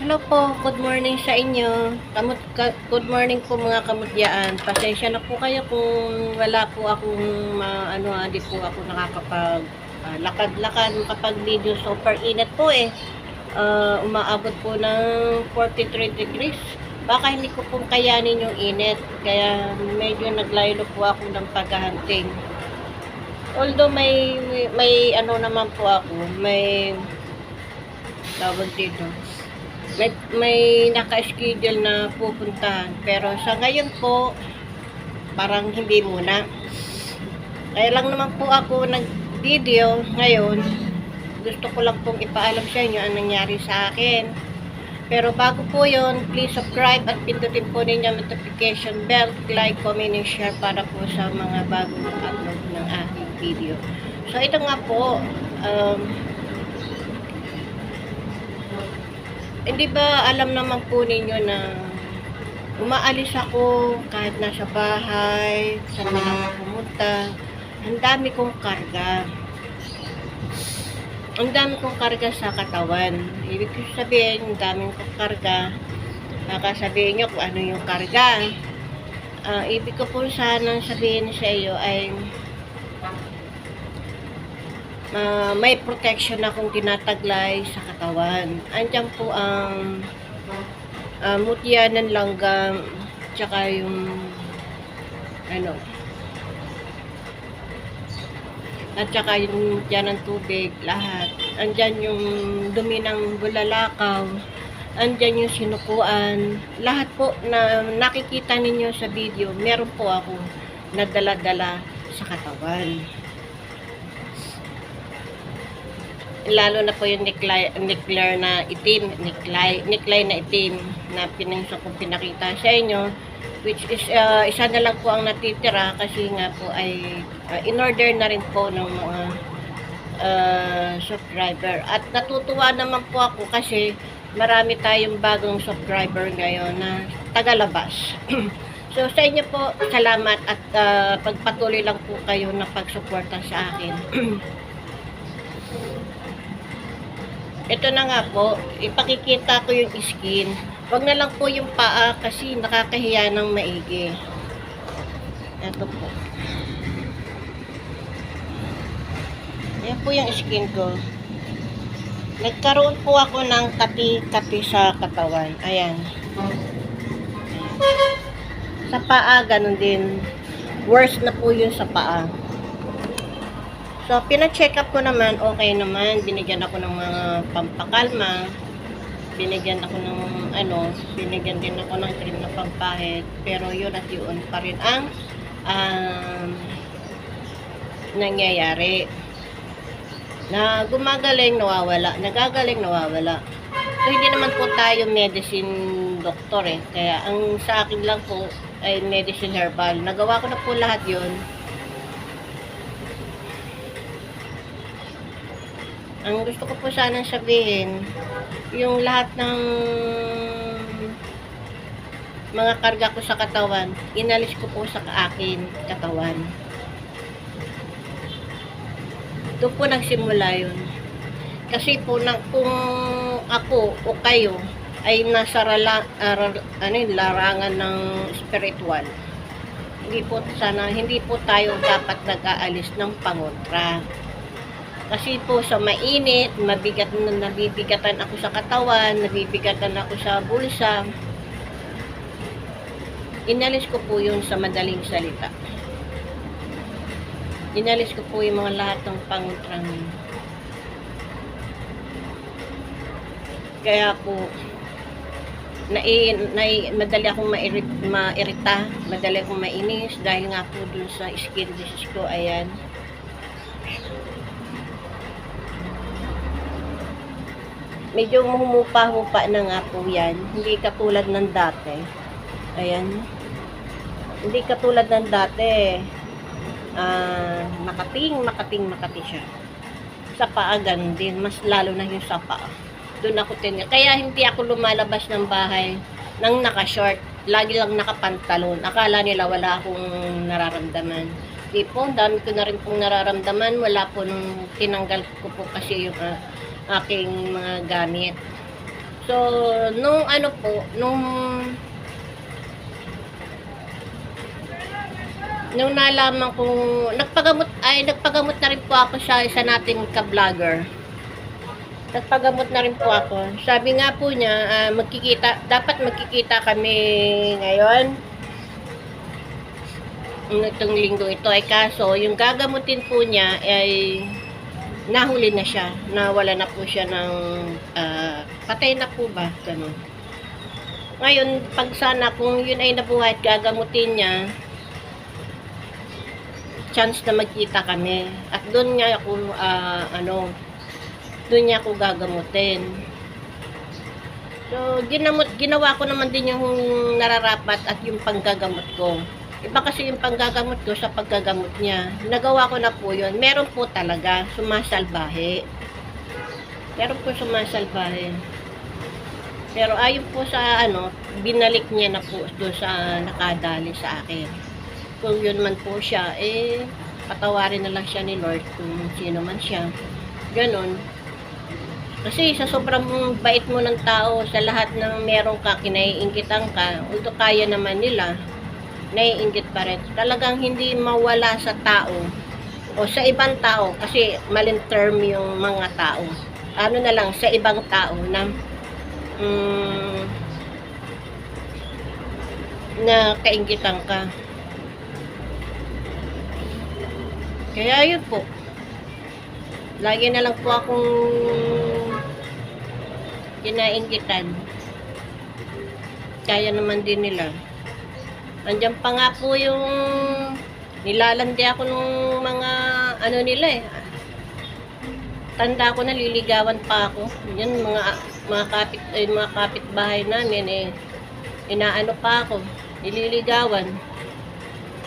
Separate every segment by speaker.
Speaker 1: Hello po, good morning sa inyo. Good morning po mga kamutyaan. Pasensya na po kayo kung wala po akong di po ako nakakapag lakad-lakad, makapag-video. Super init po eh. Umaabot po ng 43 degrees. Baka hindi ko po kayanin yung init. Kaya medyo naglaylo po ako ng paghahunting. Although may ano naman po ako, may tawag dito. May naka-schedule na pupuntahan. Pero sa ngayon po, parang hindi muna. Kaya lang naman po ako nag-video ngayon. Gusto ko lang pong ipaalam sa inyo ang nangyari sa akin. Pero bago po yun, please subscribe at pindutin po ninyo notification bell, like, comment, and share para po sa mga bagong upload ng aking video. So ito nga po, hindi ba alam naman po ninyo na umaalis ako kahit nasa bahay, saan man ako pumunta, ang dami kong karga. Ang dami kong karga sa katawan. Ibig sabihin, ang daming kong karga. Baka sabihin nyo kung ano yung karga. Ibig ko po sanang sabihin sa iyo ay may protection akong tinataglay sa katawan. Andiyan po ang mutya ng langgam, tsaka yung at tsaka yung mutya ng tubig, lahat. Andyan yung dumi ng bulalakaw, andyan yung sinukuan, lahat po na nakikita ninyo sa video, meron po ako nadala-dala sa katawan. Lalo na po yung neckline na itim, neckline na itim na pinakita sa inyo, which is isa na lang po ang natitira kasi nga po ay in-order na rin po ng mga subscriber. At natutuwa naman po ako kasi marami tayong bagong subscriber ngayon na tagalabas. So sa inyo po, salamat at pagpatuloy lang po kayo na pagsuporta sa akin. Ito na nga po, ipakikita ko yung skin. Wag na lang po yung paa kasi nakakahiya ng maigi. Ito po. Ayan po yung skin ko. Nagkaroon po ako ng kati-kati sa katawan. Ayan. Sa paa, ganun din. Worse na po yun sa paa. So, pina-check up ko naman, okay naman. Binigyan ako ng mga pampakalma. Binigyan ako ng binigyan din ako ng cream na pampahid. Pero yun at yun pa rin ang nangyayari. Na gumagaling, nawawala. Nagagaling, nawawala. So, hindi naman po tayo medicine doctor eh. Kaya, ang sa akin lang po ay medicine herbal. Nagawa ko na po lahat yun. Ang gusto ko po sanang sabihin, yung lahat ng mga karga ko sa katawan, inalis ko po sa akin katawan. Doon po nagsimula yun. Kasi po, kung ako o kayo ay nasa larangan ng spiritual, hindi po tayo dapat nag-aalis ng pangontra. Kasi po sa mainit, nabibigatan ako sa katawan, nabibigatan ako sa bulsa. Inalis ko po yun sa madaling salita. Inalis ko po yung mga lahat ng pangutrang. Kaya po, madali akong mairita, madali akong mainis dahil nga po dun sa skin disease ko, ayan. Medyo humupa-hupa na nga po yan. Hindi katulad ng dati. Ayan. Hindi katulad ng dati. Makati siya. Sa paa, ganun din. Mas lalo na yung sa paa. Doon ako kaya hindi ako lumalabas ng bahay nang naka-short. Lagi lang nakapantalon. Akala nila wala akong nararamdaman. Di po, dami ko na rin pong nararamdaman. Wala po nung tinanggal ko po kasi yung aking mga gamit. So, nung ano po, nung nalaman kong nagpagamot na rin po ako sa isa nating ka-vlogger. Nagpagamot na rin po ako. Sabi nga po niya, dapat magkikita kami ngayon. Itong linggo ito ay kaso, yung gagamutin po niya ay nahuli na siya. Nawala na po siya ng patay na po ba? Ganun. Ngayon, pag sana kung yun ay nabuhay at gagamutin niya, chance na magkita kami. At doon nga ako, doon niya ako gagamutin. So, ginawa ko naman din yung nararapat at yung panggagamot ko. Iba kasi yung panggagamot ko sa paggagamot niya. Nagawa ko na po yun. Meron po talaga, sumasalbahe. Meron po sumasalbahe. Pero ayon po sa binalik niya na po doon sa nakadali sa akin. Kung yun man po siya, patawarin na lang siya ni Lord kung sino man siya. Ganon. Kasi sa sobrang bait mo ng tao, sa lahat ng meron ka, kinaiinggitan ka, although kaya naman nila, naiinggit pa rin. Talagang hindi mawala sa tao o sa ibang tao kasi maling term yung mga tao. Ano na lang, sa ibang tao na kainggitan ka. Kaya yun po. Lagi na lang po akong kinainggitan. Kaya naman din nila. Nandiyan pa nga po yung nilalandi ako nung mga nila eh. Tanda ko na liligawan pa ako. Yan mga kapitbahay namin inaano pa ako, nililigawan.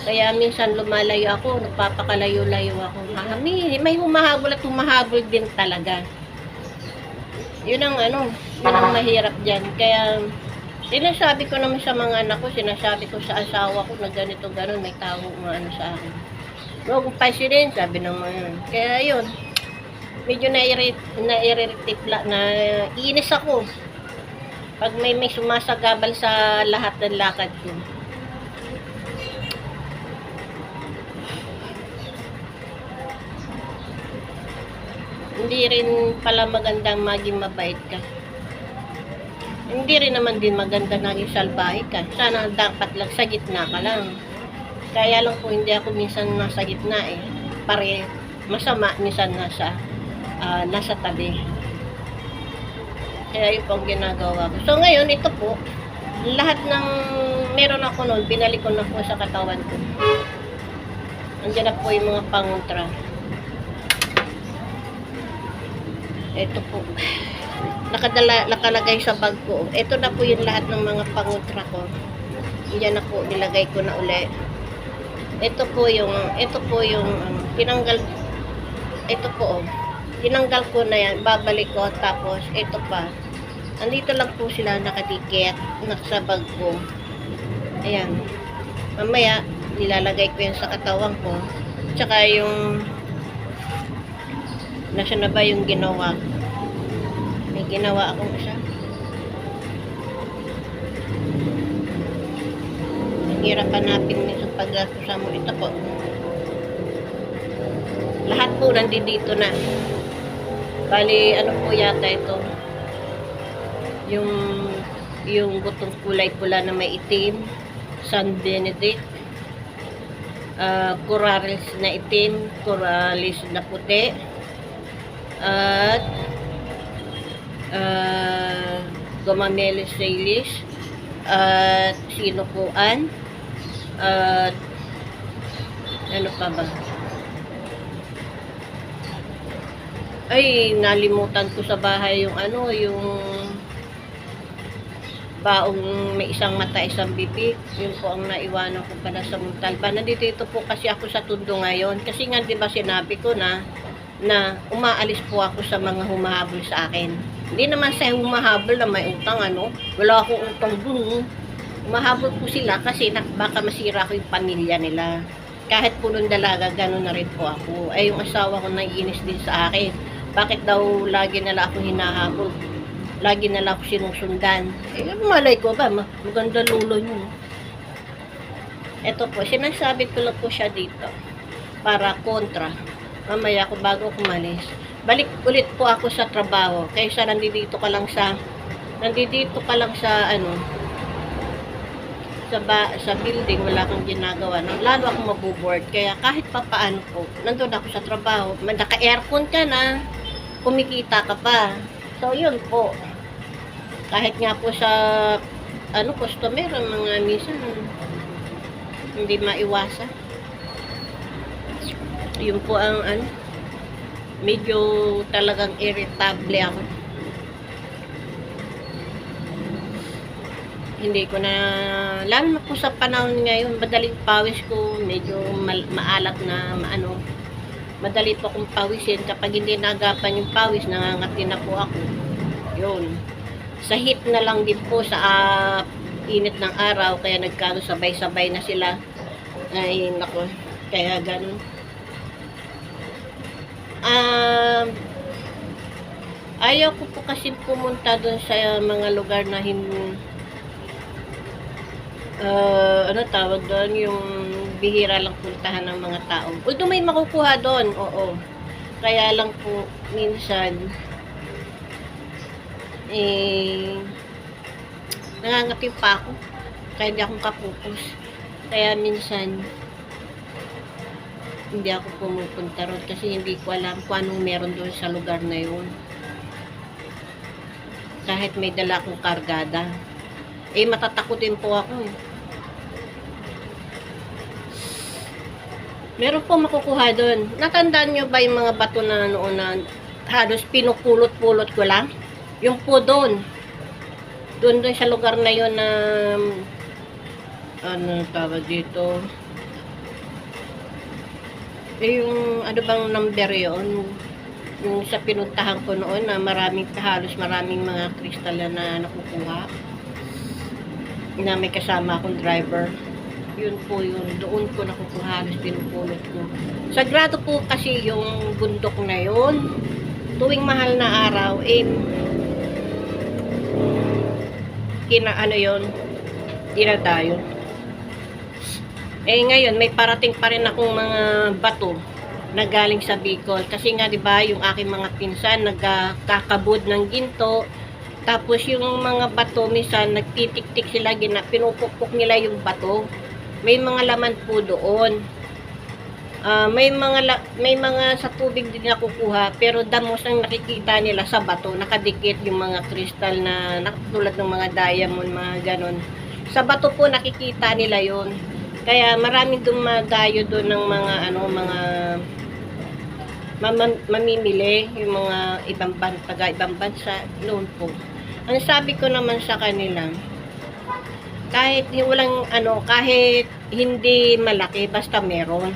Speaker 1: Kaya minsan lumalayo ako, nagpapakalayo-layo ako. May humahabol at humahabol din talaga. Yun ang yun ang mahirap diyan. Kaya sinasabi ko naman sa mga anak ko, sinasabi ko sa asawa ko na ganito gano'n, may tao sa akin. Huwag kong pasilin, sabi ng mga yun. Kaya yun, medyo iinis ako. Pag may sumasagabal sa lahat ng lakad ko. Hindi rin pala magandang maging mabait ka. Hindi rin naman din maganda naging salbahe ka. Sana dapat lang sa gitna ka lang. Kaya lang po hindi ako minsan nasa gitna eh. Masama minsan nasa tabi. Kaya yun po ang ginagawa ko. So ngayon, ito po, lahat ng meron ako noon, binalik ko na po sa katawan ko. Andiyan na po yung mga pangontra. Ito po. Nakalagay sa bag ko. Ito na po yung lahat ng mga pangontra ko. Diyan na po, nilagay ko na uli. Ito po yung tinanggal. Ito po, tinanggal ko na yan. Babalik ko. Tapos, ito pa. Andito lang po sila nakadikit. Nasa bag ko. Ayan. Mamaya, nilalagay ko yan sa katawan ko. Tsaka yung nasa na ba yung ginawa? May ginawa akong isa. Hirap hanapin sa paggastusa mo. Ito po. Lahat po nandito na. Bali, po yata ito? Yung butong kulay pula na may itim. San Benedict. Coralis na itim. Coralis na puti. At Gomamelis salis at sinukuan at ano pa ba ay nalimutan ko sa bahay yung yung baong may isang mata isang bibig. Yun po ang naiwanan ko pala sa Montalban. Nandito po kasi ako sa Tondo ngayon kasi nga diba sinabi ko na umaalis po ako sa mga humahabol sa akin. Hindi naman sa humahabol na may utang wala akong utang dun. Humahabol po sila kasi baka masira ko yung pamilya nila. Kahit punong dalaga, gano'n na rin po ako. Ay yung asawa ko naiinis din sa akin. Bakit daw lagi nila ako hinahabol? Lagi na lang ako sinusundan. Eh, malay ko ba, maganda lulo nyo. Ito po, sinasabi ko lang po siya dito. Para kontra. Mamaya ako bago kumalis. Balik ulit po ako sa trabaho. Kaysa nandito ka lang sa ano, sa building, wala kang ginagawa. Lalo ako mabuboard. Kaya kahit pa paano po, nandun ako sa trabaho. Naka-aircon ka na, kumikita ka pa. So, yun po. Kahit nga po sa customer, mga minsan hindi maiwasan. Yun po ang medyo talagang irritable ako. Hindi ko na, lalo na po sa panahon ngayon, madaling pawis ko, medyo maalat na madali po akong pawisin. Kapag hindi nagapan yung pawis, nangangati na po ako. Yun. Sa heat na lang din po, sa init ng araw, kaya sabay-sabay na sila. Ay, nako. Kaya ganun. Ayaw ko po kasi pumunta doon sa mga lugar na tawag doon, yung bihira lang puntahan ng mga tao. Although may makukuha doon, oo. Kaya lang po, minsan, nangangati pa ako. Kaya hindi akong kapukus. Kaya minsan, hindi ako pumupunta ron kasi hindi ko alam kung anong meron doon sa lugar na yun. Kahit may dala akong kargada. Matatakotin po ako eh. Meron po makukuha doon. Natandaan nyo ba yung mga bato na noon na halos pinupulot-pulot ko lang? Yung po doon. Doon sa lugar na yun na tawag dito? Yung bang number yun? Yung sa pinuntahan ko noon na halos maraming mga kristal na nakukuha. Na may kasama akong driver. Yun po yun. Doon ko nakukuha, halos pinupulot ko. Sagrado po kasi yung bundok na yun. Tuwing mahal na araw, dinadayon. Ngayon, may parating pa rin akong mga bato na galing sa Bicol. Kasi nga, di ba, yung aking mga pinsan, nagkakabod ng ginto. Tapos, yung mga bato, minsan, nagtitik-tik sila, pinupukpok nila yung bato. May mga laman po doon. May mga sa tubig din nakukuha, pero damos ang nakikita nila sa bato, nakadikit yung mga kristal na tulad ng mga diamond, mga ganon. Sa bato po nakikita nila yon. Kaya maraming dumadayo doon ng mga mamimili, yung mga ibang bansa noon po. Ang sabi ko naman sa kanila, kahit kahit hindi malaki, basta meron.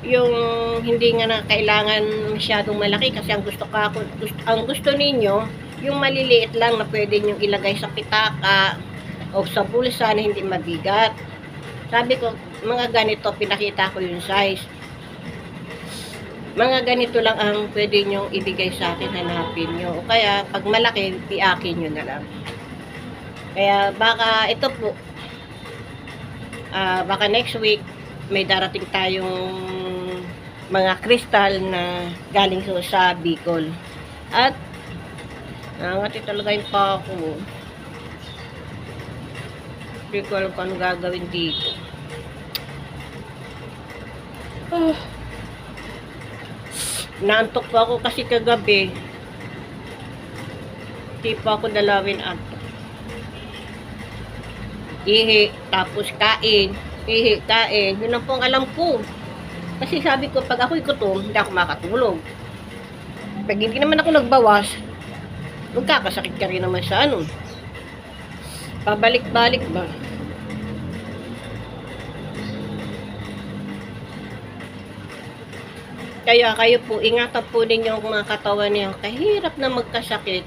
Speaker 1: Yung hindi nga na kailangan masyadong malaki kasi ang gusto ninyo, yung maliliit lang na pwede nyo ilagay sa pitaka o sa bulsa na hindi mabigat. Sabi ko, mga ganito, pinakita ko yung size. Mga ganito lang ang pwede nyo ibigay sa akin, hanapin nyo. O kaya, pag malaki, piakin nyo na lang. Kaya, baka ito po, baka next week, may darating tayong mga kristal na galing sa Bicol. At nangati talaga yung pa ako. Hindi ko alam paano gagawin dito. Naantok pa ako kasi kagabi. Hindi pa ako dalawin ato. Ihi, tapos kain. Ihi, kain. Yun ang pong alam ko. Kasi sabi ko, pag ako'y gutom, hindi ako makatulog. Pag hindi naman ako nagbawas, magkakasakit ka rin naman sa pabalik-balik ba? Kaya kayo po, ingatan po ninyo ang mga katawan niyo. Kahirap na magkasakit.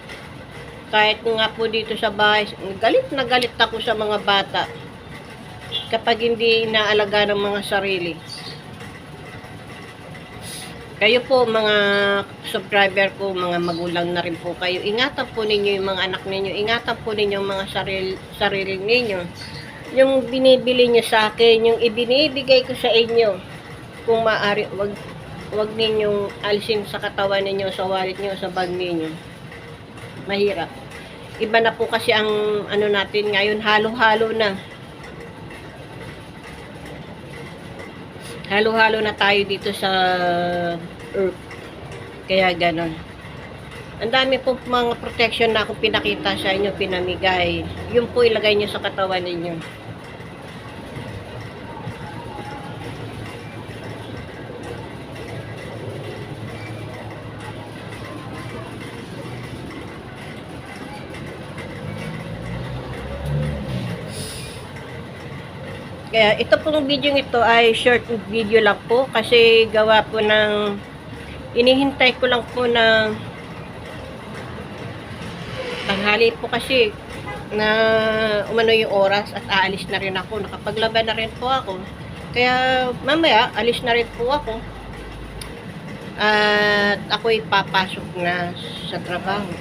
Speaker 1: Kahit nga po dito sa bahay, galit na galit ako sa mga bata. Kapag hindi inaalaga ng mga sarili. Kayo po mga subscriber ko, mga magulang na rin po kayo. Ingatan po ninyo yung mga anak ninyo. Ingatan po ninyo yung mga sarili ninyo. Yung binibili nyo sa akin, yung ibinibigay ko sa inyo. Kung maaari, wag ninyong alisin sa katawan ninyo, sa wallet nyo, sa bag ninyo. Mahirap. Iba na po kasi ang ano natin ngayon, halo-halo na. Halo-halo na tayo dito sa earth. Kaya ganon. Ang dami po mga protection na ako pinakita sa inyo, pinamigay. Yun po ilagay nyo sa katawan ninyo. Kaya ito pong video ito ay short video lang po kasi gawa po ng inihintay ko lang po na tanghali po kasi na umano yung oras at aalis na rin ako. Nakapaglaban na rin po ako. Kaya mamaya alis na rin po ako. At ako'y papasok na sa trabaho.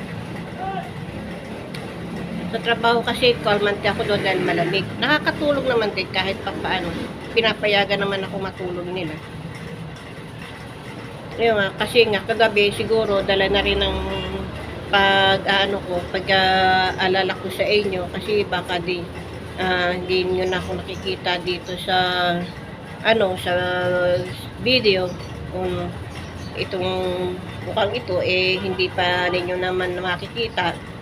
Speaker 1: Sa trabaho kasi, kalmante ako doon dahil malamig. Nakakatulog naman din kahit pa paano. Pinapayagan naman ako matulog nila. Ayun nga, kasi nga kagabi siguro dala na rin ng alala ko sa inyo kasi baka hindi nyo na ako nakikita dito sa sa video kung itong mukhang ito hindi pa ninyo naman makikita.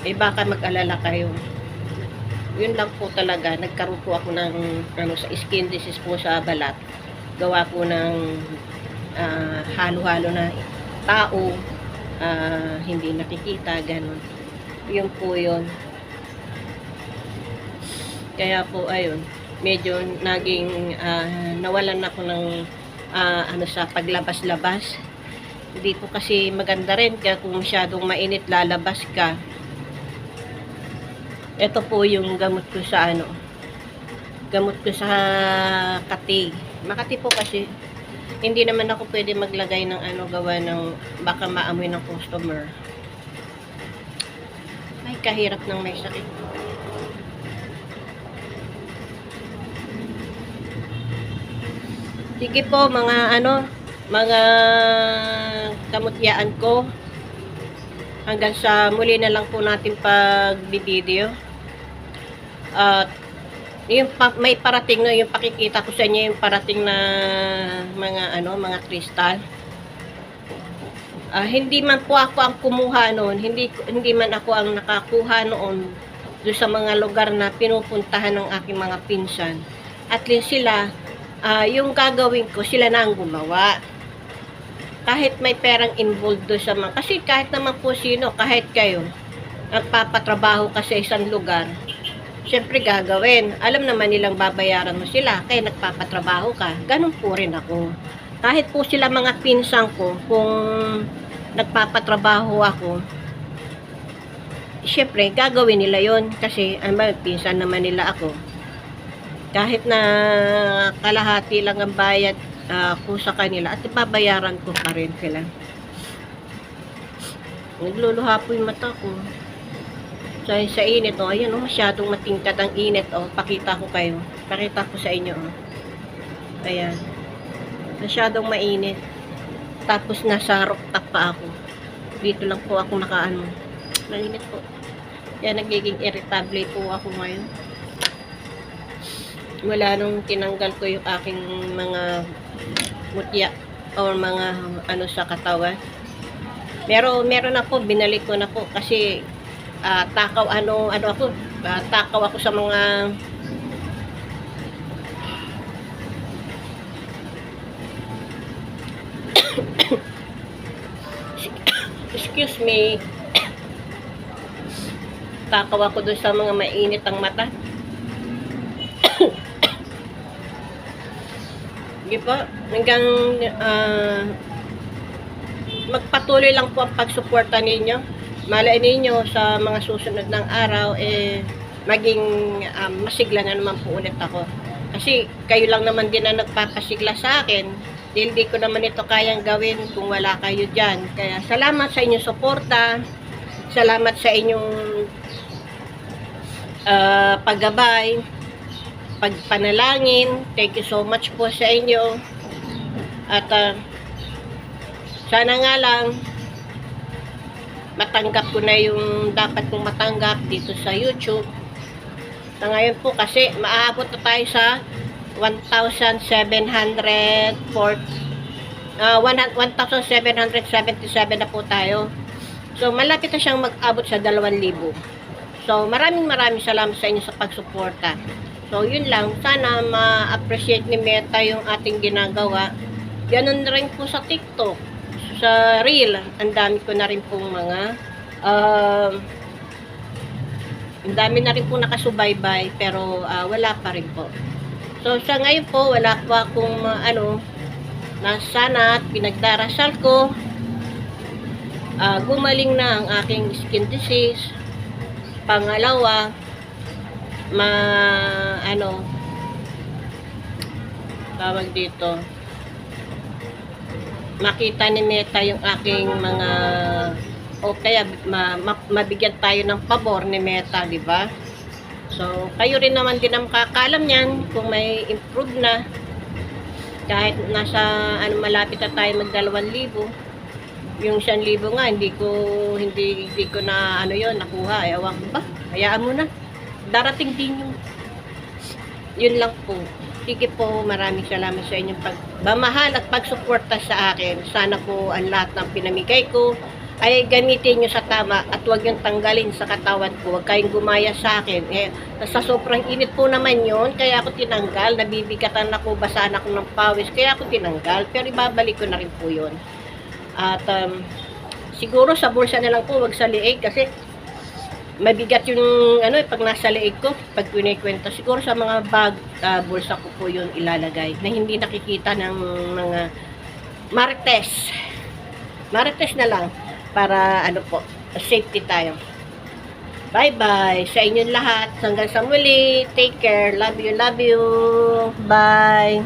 Speaker 1: Baka mag-alala kayo. Yun lang po talaga. Nagkaroon po ako ng sa skin disease po sa balat. Gawa po ng halo-halo na tao, hindi nakikita, ganun. Yun po yun. Kaya po, ayun, medyo naging nawalan ako ng sa paglabas-labas. Hindi po kasi maganda rin kaya kung masyadong mainit lalabas ka. Ito po yung gamot ko sa gamot ko sa Kati. Makati po kasi hindi naman ako pwede maglagay ng gawa ng baka maamoy ng customer. Ay, kahirap ng may sakit. Sige po mga mga kamutyaan ko. Hanggang sa muli na lang po natin pag-video. At may parating na yung pakikita ko sa inyo yung parating na mga kristal. Hindi man po ako ang kumuha noon, hindi man ako ang nakakuha noon doon sa mga lugar na pinupuntahan ng aking mga pinsan. At least sila yung gagawin ko, sila na ang gumawa. Kahit may perang involved doon sa mga, kasi kahit naman po sino, kahit kayo nagpapatrabaho ka sa isang lugar, syempre gagawin. Alam naman nilang babayaran mo sila, kaya nagpapatrabaho ka. Ganun po rin ako. Kahit po sila mga pinsan ko, kung nagpapatrabaho ako, syempre gagawin nila yon kasi pinsan naman nila ako. Kahit na kalahati lang ang bayad ko sa kanila, at ipabayaran ko pa rin sila. Nagluluha po yung mata ko. Sa init, ayan, masyadong matingkad ang init, pakita ko kayo. Pakita ko sa inyo, ayan. Masyadong mainit. Tapos nasa rooftop pa ako. Dito lang po ako mainit po. Yan, nagiging irritable po ako ngayon. Mula nung tinanggal ko yung aking mga mutya or mga sa katawan. Meron na po, binalik ko na po kasi takaw takaw ako sa mga excuse me, takaw ako doon sa mga mainit ang mata. Sige po, hanggang magpatuloy lang po ang pagsuporta ninyo. Malay ninyo sa mga susunod ng araw maging masigla na naman po ulit ako. Kasi kayo lang naman din ang nagpapasigla sa akin. Hindi ko naman ito kayang gawin kung wala kayo dyan. Kaya salamat sa inyong suporta. Salamat sa inyong paggabay, pagpanalangin. Thank you so much po sa inyo. At sana nga lang matanggap ko na yung dapat kong matanggap dito sa YouTube. Sa ngayon po kasi maaabot na tayo sa 1,777 na po tayo. So malapit na siyang mag-abot sa 2,000. So maraming salamat sa inyo sa pagsuporta. So yun lang, sana ma-appreciate ni Meta yung ating ginagawa. Ganun rin po sa TikTok, sa Reel, ang dami ko na rin pong mga ang dami na rin po nakasubaybay, pero wala pa rin po. So sa ngayon po, wala pa akong na sana at pinagdarasal ko gumaling na ang aking skin disease. Pangalawa, tawag dito, makita ni Meta yung aking mga o kaya mabigyan tayo ng pabor ni Meta, di ba? So, kayo rin naman din ang makakaalam niyan kung may improve na. Kahit nasa malapit na tayo mag 2,000. Yung 1,000 nga hindi ko na nakuha. Ewan ko ba? Hayaan mo na. Darating din yun lang po. Sige po, maraming salamat sa inyong pagmamahal at pagsuporta sa akin. Sana po ang lahat ng pinamigay ko ay gamitin nyo sa tama at huwag yung tanggalin sa katawan ko. Huwag kayong gumaya sa akin. Sa sobrang init po naman yun, kaya ako tinanggal. Nabibigatan ako, basaan ako ng pawis, kaya ako tinanggal. Pero ibabalik ko na rin po yun. At siguro sa bulsa na lang po, huwag sa liig kasi mabigat yung pag nasa liig ko, pag kwenta. Siguro sa mga bag, bulsa ko po yun ilalagay na hindi nakikita ng mga marites. Marites na lang para safety tayo. Bye-bye sa inyong lahat. Hanggang sa muli. Take care. Love you. Bye.